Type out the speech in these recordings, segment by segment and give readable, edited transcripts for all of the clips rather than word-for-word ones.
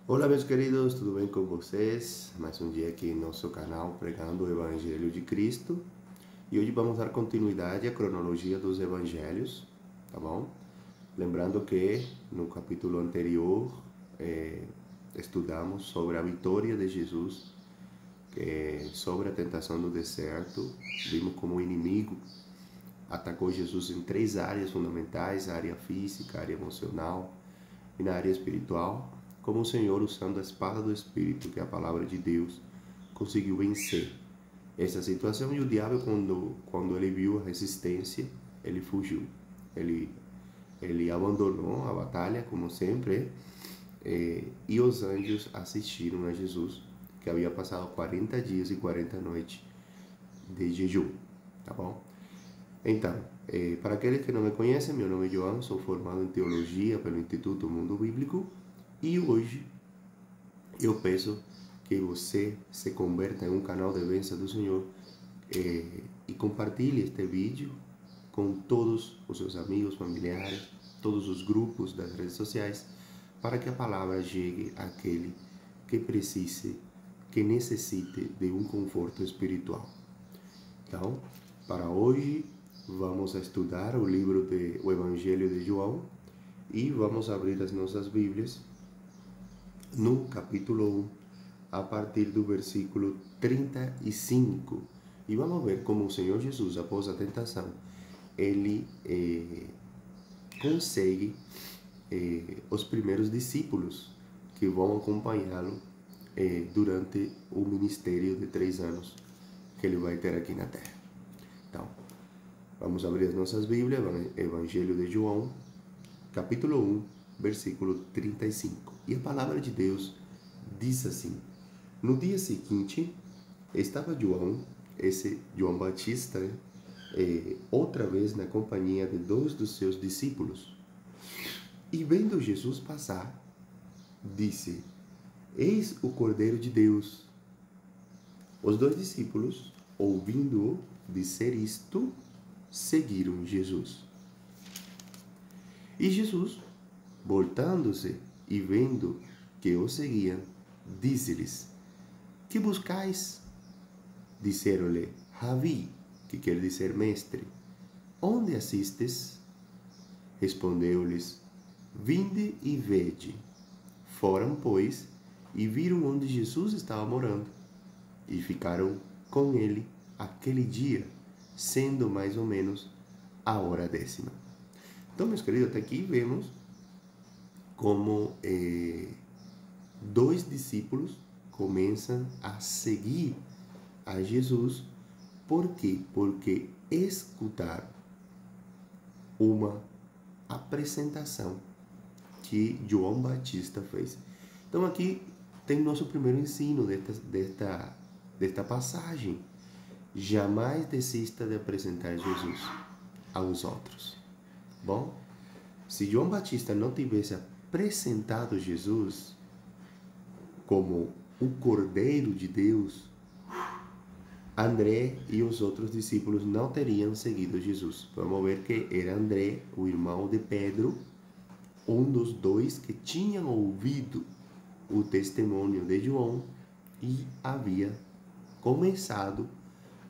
Olá, meus queridos, tudo bem com vocês? Mais um dia aqui no nosso canal pregando o Evangelho de Cristo. E hoje vamos dar continuidade à cronologia dos Evangelhos, tá bom? Lembrando que no capítulo anterior estudamos sobre a vitória de Jesus, sobre a tentação no deserto. Vimos como o inimigo atacou Jesus em três áreas fundamentais: a área física, a área emocional e na área espiritual. Como o Senhor, usando a espada do Espírito, que é a palavra de Deus, conseguiu vencer essa situação. E o diabo, quando ele viu a resistência, ele fugiu. Ele abandonou a batalha, como sempre, e os anjos assistiram a Jesus, que havia passado 40 dias e 40 noites de jejum, tá bom? Então, para aqueles que não me conhecem, meu nome é João, sou formado em Teologia pelo Instituto Mundo Bíblico e hoje eu peço que você se converta em um canal de bênção do Senhor e compartilhe este vídeo com todos os seus amigos, familiares, todos os grupos das redes sociais, para que a palavra chegue àquele que precise, que necessite de um conforto espiritual. Então, para hoje, vamos estudar o livro do Evangelho de João e vamos abrir as nossas Bíblias no capítulo 1, a partir do versículo 35. E vamos ver como o Senhor Jesus, após a tentação, ele consegue os primeiros discípulos que vão acompanhá-lo durante o ministério de 3 anos que ele vai ter aqui na terra. Então, vamos abrir as nossas Bíblias, Evangelho de João, capítulo 1, versículo 35. E a palavra de Deus diz assim: no dia seguinte, estava João, esse João Batista, outra vez na companhia de 2 dos seus discípulos. E vendo Jesus passar, disse: eis o Cordeiro de Deus. Os 2 discípulos, ouvindo-o dizer isto, seguiram Jesus. E Jesus, voltando-se e vendo que o seguiam, disse-lhes: que buscais? Disseram-lhe: Rabi, que quer dizer mestre, onde assistes? Respondeu-lhes: vinde e vede. Foram, pois, e viram onde Jesus estava morando, e ficaram com ele aquele dia, sendo mais ou menos a hora 10ª. Então, meus queridos, até aqui vemos como 2 discípulos começam a seguir a Jesus. Por quê? Porque escutaram uma apresentação que João Batista fez. Então aqui tem nosso primeiro ensino desta passagem. Jamais desista de apresentar Jesus aos outros. Bom, se João Batista não tivesse apresentado Jesus como o Cordeiro de Deus, André e os outros discípulos não teriam seguido Jesus. Vamos ver que era André, o irmão de Pedro, um dos 2 que tinham ouvido o testemunho de João e havia começado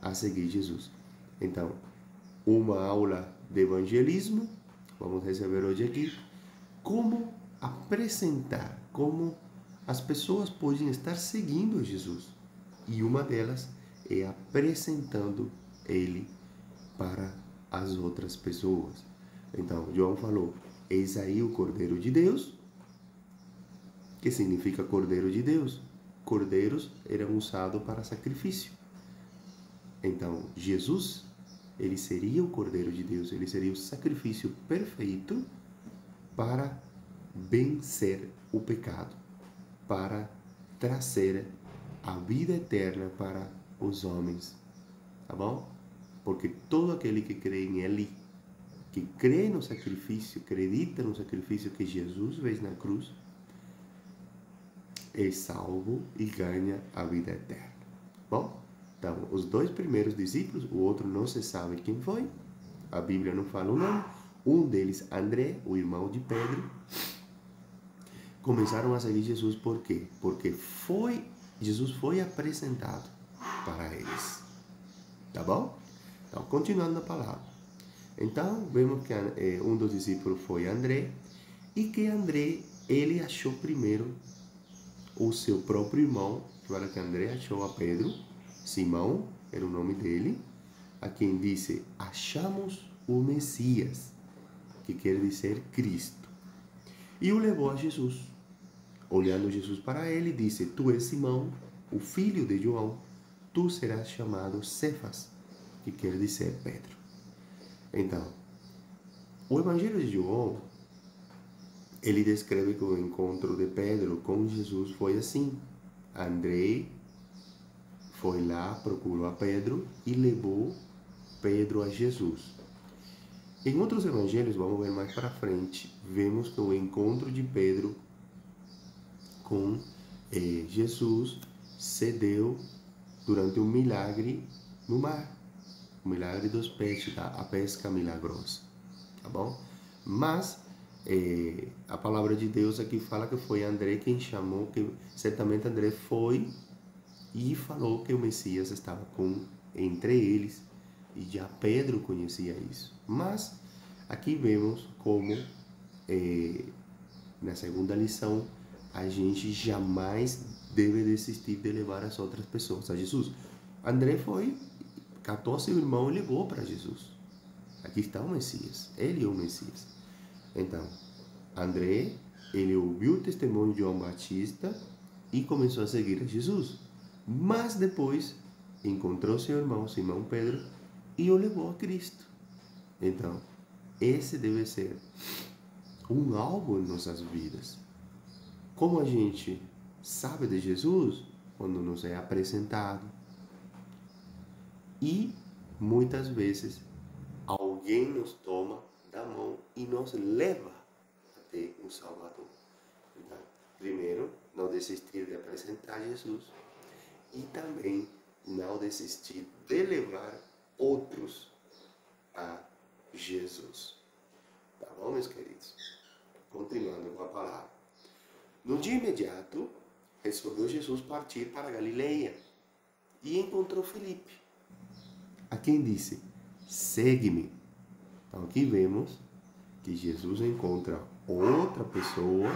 a seguir Jesus. Então, uma aula de evangelismo, vamos receber hoje aqui, como apresentar, como as pessoas podem estar seguindo Jesus. E uma delas é apresentando ele para as outras pessoas. Então, João falou: eis aí o Cordeiro de Deus. Que significa Cordeiro de Deus? Cordeiros eram usados para sacrifício. Então, Jesus, ele seria o Cordeiro de Deus, ele seria o sacrifício perfeito para vencer o pecado, para trazer a vida eterna para os homens, tá bom? Porque todo aquele que crê em Ele, que crê no sacrifício, acredita no sacrifício que Jesus fez na cruz, é salvo e ganha a vida eterna. Bom, então, os 2 primeiros discípulos, o outro não se sabe quem foi, a Bíblia não fala o nome, um deles, André, o irmão de Pedro, começaram a seguir Jesus. Por quê? Porque Jesus foi apresentado para eles. Tá bom? Então, continuando a palavra. Então, vemos que um dos discípulos foi André, e que André, ele achou primeiro o seu próprio irmão, para que André achou a Pedro, Simão era o nome dele, a quem disse: achamos o Messias, que quer dizer Cristo, e o levou a Jesus. Olhando Jesus para ele, disse: tu és Simão, o filho de João, tu serás chamado Cefas, que quer dizer Pedro. Então, o Evangelho de João, ele descreve que o encontro de Pedro com Jesus foi assim. André foi lá, procurou a Pedro e levou Pedro a Jesus. Em outros evangelhos, vamos ver mais para frente, vemos que o encontro de Pedro com Jesus se deu durante um milagre no mar, o milagre dos peixes, a pesca milagrosa, tá bom? Mas a palavra de Deus aqui fala que foi André quem chamou, que certamente André foi e falou que o Messias estava entre eles, e já Pedro conhecia isso. Mas aqui vemos como na segunda lição a gente jamais deve desistir de levar as outras pessoas a Jesus. André foi, catou seu irmão e levou para Jesus. Aqui está o Messias, ele é o Messias. Então, André, ele ouviu o testemunho de João Batista e começou a seguir a Jesus. Mas depois encontrou seu irmão Simão Pedro e o levou a Cristo. Então, esse deve ser um algo em nossas vidas. Como a gente sabe de Jesus? Quando nos é apresentado. E muitas vezes alguém nos toma da mão e nos leva até o Salvador. Então, primeiro, não desistir de apresentar Jesus, e também não desistir de levar outros a Jesus. Tá bom, meus queridos? Continuando com a palavra. No dia imediato, resolveu Jesus partir para a Galileia e encontrou Filipe, a quem disse: segue-me. Então aqui vemos que Jesus encontra outra pessoa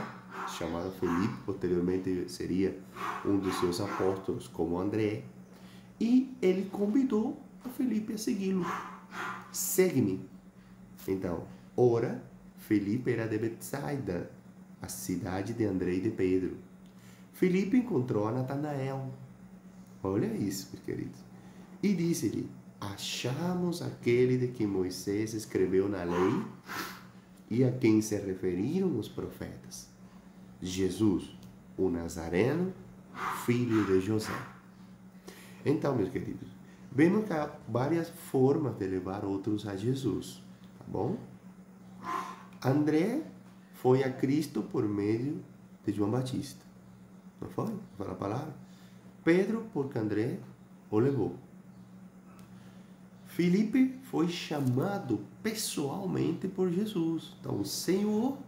chamada Filipe, posteriormente seria um dos seus apóstolos, como André, e ele convidou a Filipe a segui-lo. Segue-me. Então, ora, Filipe era de Betsaida, a cidade de André e de Pedro. Filipe encontrou a Natanael. Olha isso, meus queridos. E disse-lhe: achamos aquele de que Moisés escreveu na lei e a quem se referiram os profetas, Jesus, o Nazareno, filho de José. Então, meus queridos, vemos que há várias formas de levar outros a Jesus, tá bom? André foi a Cristo por meio de João Batista, não foi? Fala a palavra. Pedro, porque André o levou. Filipe foi chamado pessoalmente por Jesus. Então, o Senhor,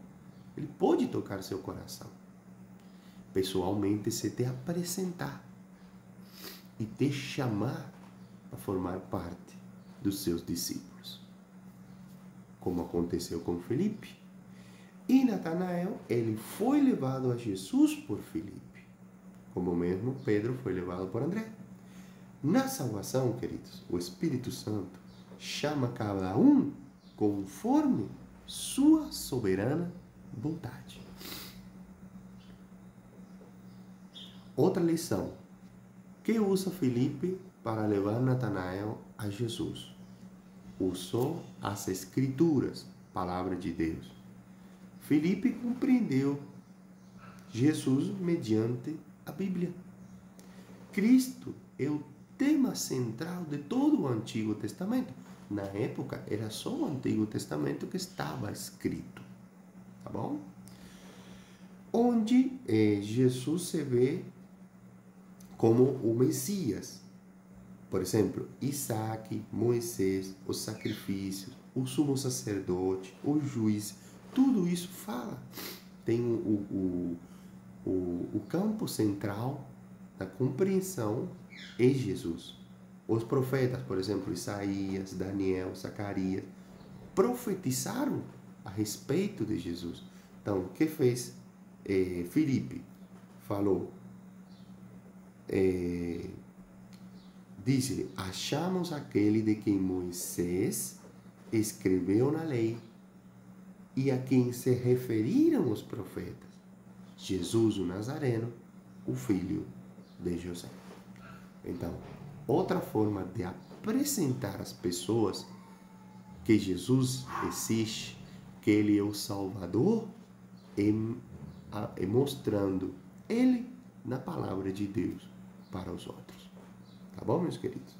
ele pode tocar seu coração. Pessoalmente, se te apresentar e te chamar para formar parte dos seus discípulos. Como aconteceu com Filipe. E Natanael, ele foi levado a Jesus por Filipe. Como mesmo Pedro foi levado por André. Na salvação, queridos, o Espírito Santo chama cada um conforme sua soberana vontade. Outra lição. Que usa Filipe para levar Natanael a Jesus? Usou as Escrituras, palavra de Deus. Filipe compreendeu Jesus mediante a Bíblia. Cristo é o tema central de todo o Antigo Testamento. Na época, era só o Antigo Testamento que estava escrito. Tá bom? Onde Jesus se vê como o Messias. Por exemplo, Isaac, Moisés, os sacrifícios, o sumo sacerdote, o juiz, tudo isso fala tem o campo central da compreensão é Jesus. Os profetas, por exemplo, Isaías, Daniel, Zacarias, profetizaram a respeito de Jesus. Então, o que fez Filipe? Falou, disse, achamos aquele de quem Moisés escreveu na lei e a quem se referiram os profetas, Jesus o Nazareno, o filho de José. Então, outra forma de apresentar às pessoas que Jesus existe, que Ele é o Salvador, é mostrando Ele na palavra de Deus para os outros. Tá bom, meus queridos?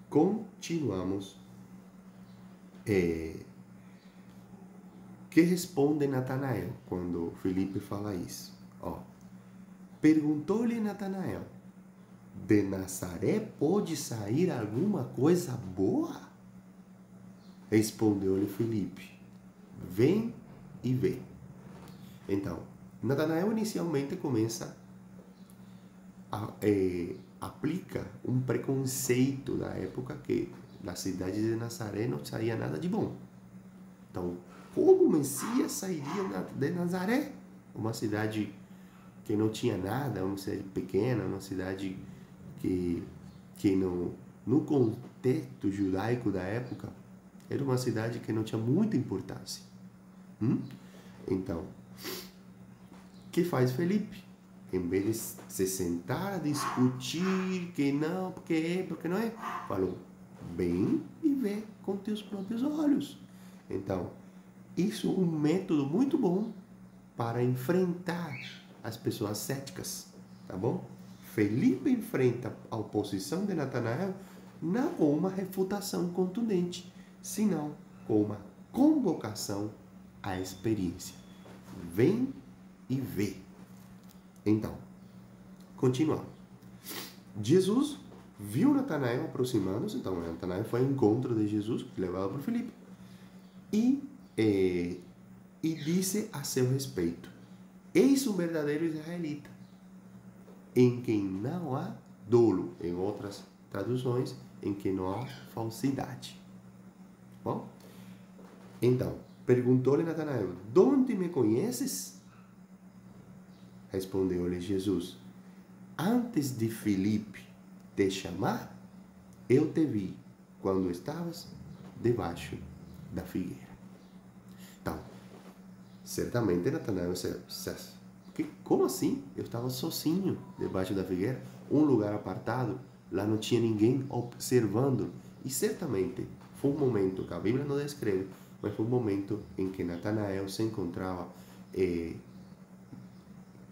Continuamos. Que responde Natanael quando Filipe fala isso? Perguntou-lhe Natanael, de Nazaré pode sair alguma coisa boa? Respondeu-lhe Filipe, vem e vê. Então, Natanael inicialmente começa aplica um preconceito da época que da cidade de Nazaré não saía nada de bom. Então, como o Messias sairia de Nazaré? Uma cidade que não tinha nada, uma cidade pequena, uma cidade que no contexto judaico da época, era uma cidade que não tinha muita importância. Então, o que faz Felipe? Em vez de se sentar a discutir que não, porque não é, falou, vem e vê com teus próprios olhos. Então, isso é um método muito bom para enfrentar as pessoas céticas, tá bom? Felipe enfrenta a oposição de Natanael não com uma refutação contundente, senão com uma convocação à experiência. Vem e vê. Então, continuamos. Jesus viu Natanael aproximando-se, então Natanael foi ao encontro de Jesus, que levava para Filipe, e disse a seu respeito, eis um verdadeiro israelita, em quem não há dolo, em outras traduções, em que não há falsidade. Bom? Então, perguntou-lhe Natanael, de onde me conheces? Respondeu-lhe Jesus, antes de Filipe te chamar, eu te vi quando estavas debaixo da figueira. Então, certamente Natanael disse, como assim? Eu estava sozinho debaixo da figueira, um lugar apartado, lá não tinha ninguém observando, e certamente foi um momento que a Bíblia não descreve, mas foi um momento em que Natanael se encontrava,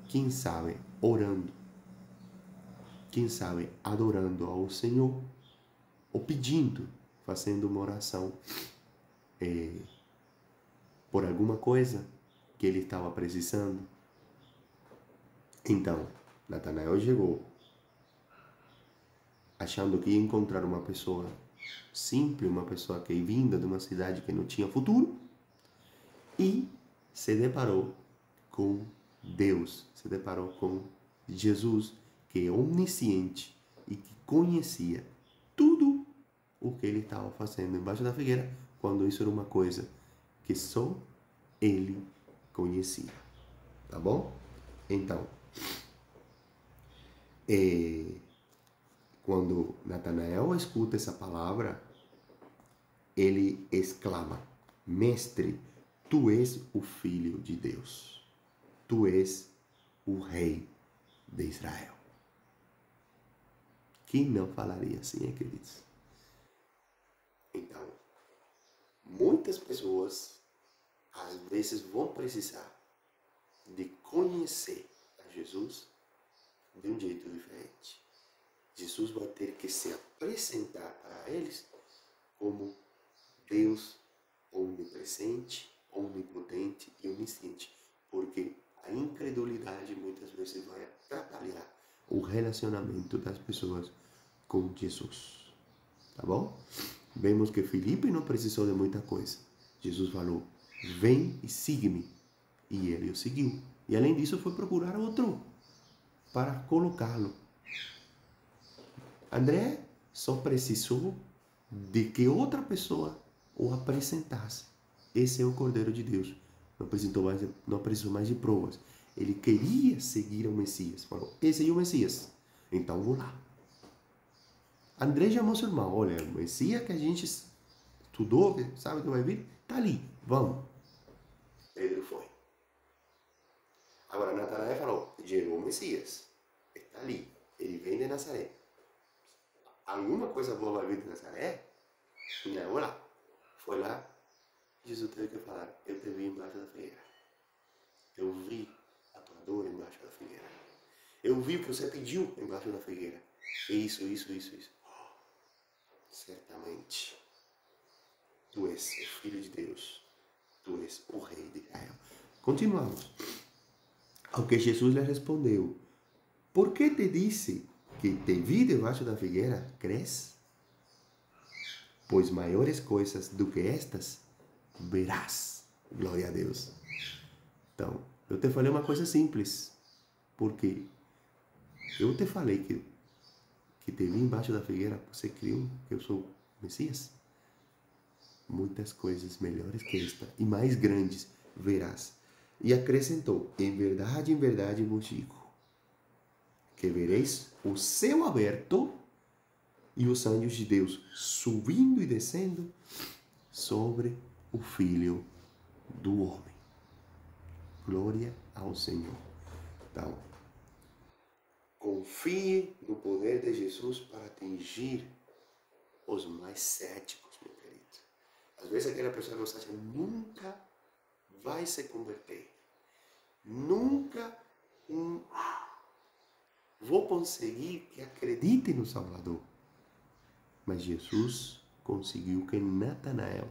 quem sabe, orando, quem sabe, adorando ao Senhor, ou pedindo, fazendo uma oração por alguma coisa que ele estava precisando. Então, Natanael chegou, achando que ia encontrar uma pessoa simples, uma pessoa que vinda de uma cidade que não tinha futuro, e se deparou com Deus, se deparou com Jesus, que é onisciente e que conhecia tudo o que ele estava fazendo embaixo da figueira, quando isso era uma coisa que só ele conhecia. Tá bom? Então, quando Natanael escuta essa palavra, ele exclama, mestre, tu és o Filho de Deus. Tu és o Rei de Israel. Quem não falaria assim, queridos? Então, muitas pessoas, às vezes, vão precisar de conhecer a Jesus de um jeito diferente. Jesus vai ter que se apresentar para eles como Deus onipresente, onipotente e onisciente, porque a incredulidade muitas vezes vai atrapalhar o relacionamento das pessoas com Jesus. Tá bom? Vemos que Filipe não precisou de muita coisa. Jesus falou, vem e siga-me. E ele o seguiu. E além disso, foi procurar outro para colocá-lo. André só precisou de que outra pessoa o apresentasse. Esse é o Cordeiro de Deus. Não precisou mais de provas. Ele queria seguir o Messias. Falou, esse é o Messias. Então vou lá. André chamou seu irmão. Olha, o Messias que a gente estudou, que sabe que vai vir, está ali. Vamos. Pedro foi. Agora Natanael falou, chegou o Messias. Está ali. Ele vem de Nazaré. Alguma coisa boa vai vir de Nazaré? Não, vou lá. Foi lá. Jesus teve que falar, eu te vi embaixo da figueira. Eu vi a tua dor embaixo da figueira. Eu vi o que você pediu embaixo da figueira. Isso. Certamente, tu és o Filho de Deus. Tu és o Rei de Israel. Continuamos. Ao que Jesus lhe respondeu, por que te disse que te vi debaixo da figueira? Crês? Pois maiores coisas do que estas verás. Glória a Deus. Então, eu te falei uma coisa simples. Porque eu te falei que te vi embaixo da figueira, você creu que eu sou o Messias? Muitas coisas melhores que esta e mais grandes verás. E acrescentou, em verdade vos digo, que vereis o céu aberto e os anjos de Deus subindo e descendo sobre o Filho do Homem. Glória ao Senhor. Então, confie no poder de Jesus para atingir os mais céticos, meu querido. Às vezes aquela pessoa que você acha nunca vai se converter. Nunca vou conseguir que acredite no Salvador. Mas Jesus conseguiu que Natanael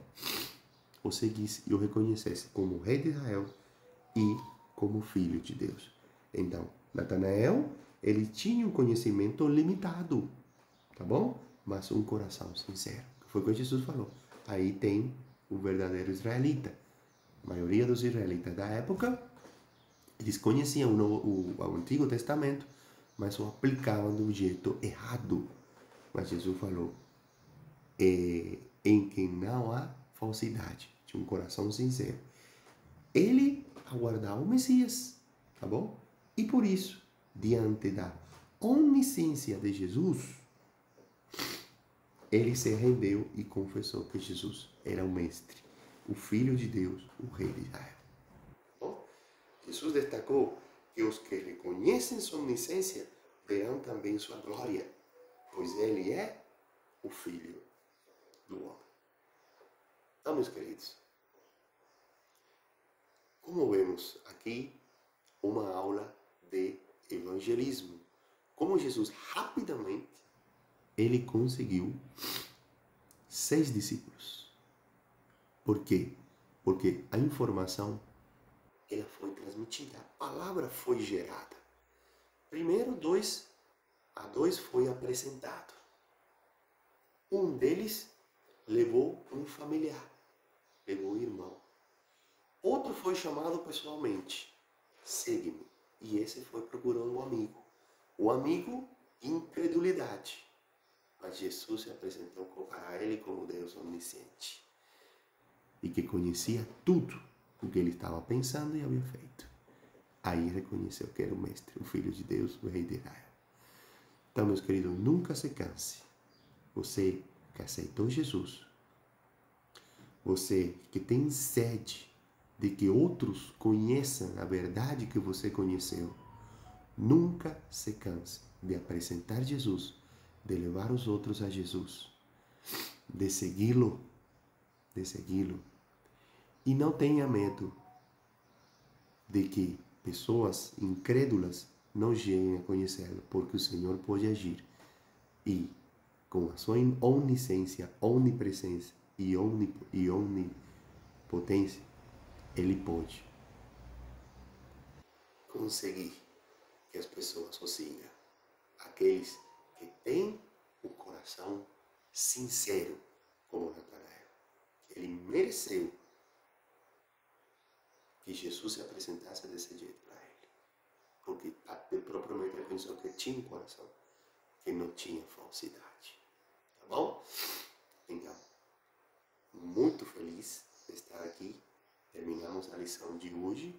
o seguisse e o reconhecesse como Rei de Israel e como Filho de Deus. Então, Natanael, ele tinha um conhecimento limitado, tá bom? Mas um coração sincero. Foi o que Jesus falou. Aí tem o verdadeiro israelita. A maioria dos israelitas da época, eles conheciam o Antigo Testamento, mas o aplicavam de um jeito errado. Mas Jesus falou, em quem não há falsidade, de um coração sincero. Ele aguardava o Messias, tá bom? E por isso, diante da onisciência de Jesus, ele se rendeu e confessou que Jesus era o Mestre, o Filho de Deus, o Rei de Israel. Bom, Jesus destacou que os que reconhecem sua onisciência verão também sua glória, pois ele é o Filho do Homem. Então, meus queridos, como vemos aqui, uma aula de evangelismo. Como Jesus rapidamente, ele conseguiu 6 discípulos. Por quê? Porque a informação, ela foi transmitida, a palavra foi gerada. Primeiro, a dois foi apresentado. Um deles levou um familiar, levou um irmão. Outro foi chamado pessoalmente, segue-me. E esse foi procurando um amigo. O amigo, incredulidade. Mas Jesus se apresentou para ele como Deus onisciente. E que conhecia tudo o que ele estava pensando e havia feito. Aí reconheceu que era o Mestre, o Filho de Deus, o Rei de Israel. Então, meus queridos, nunca se canse. Você que aceitou Jesus, você que tem sede de que outros conheçam a verdade que você conheceu, nunca se canse de apresentar Jesus, de levar os outros a Jesus, de segui-lo, E não tenha medo de que pessoas incrédulas não cheguem a conhecê-lo, porque o Senhor pode agir e com a sua onisciência, onipresença e onipotência, ele pode conseguir que as pessoas o sigam. Aqueles que têm o coração sincero, como Natanael. Ele mereceu que Jesus se apresentasse desse jeito para ele. Porque o próprio Pedro pensou que tinha um coração, que não tinha falsidade. Tá bom? Então, muito feliz de estar aqui. Terminamos a lição de hoje.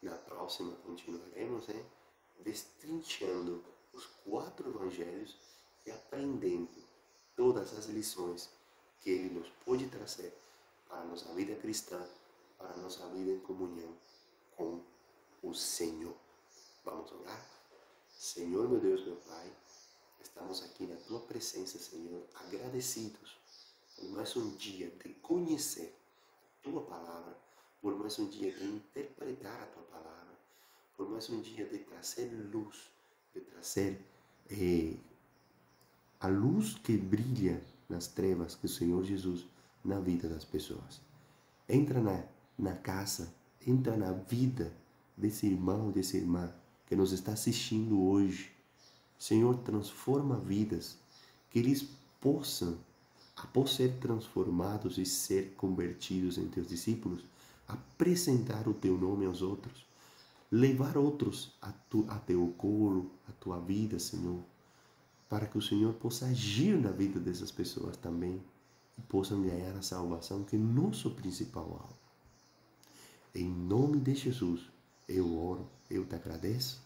Na próxima continuaremos, destrinchando os 4 evangelhos e aprendendo todas as lições que ele nos pode trazer para a nossa vida cristã, para a nossa vida em comunhão com o Senhor. Vamos orar? Senhor, meu Deus, meu Pai, estamos aqui na Tua presença, Senhor, agradecidos por mais um dia de conhecer a Tua Palavra, por mais um dia de interpretar a Tua Palavra, por mais um dia de trazer luz, de trazer a luz que brilha nas trevas que o Senhor Jesus na vida das pessoas. Entra na casa, entra na vida desse irmão, dessa irmã que nos está assistindo hoje. Senhor, transforma vidas, que eles possam, após ser transformados e ser convertidos em Teus discípulos, apresentar o Teu nome aos outros, levar outros a Teu colo, a Tua vida, Senhor, para que o Senhor possa agir na vida dessas pessoas também e possam ganhar a salvação, que é nosso principal alvo. Em nome de Jesus, eu oro, eu te agradeço.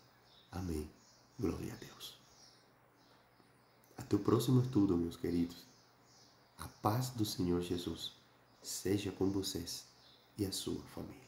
Amém. Glória a Deus. Até o próximo estudo, meus queridos. A paz do Senhor Jesus seja com vocês e a sua família.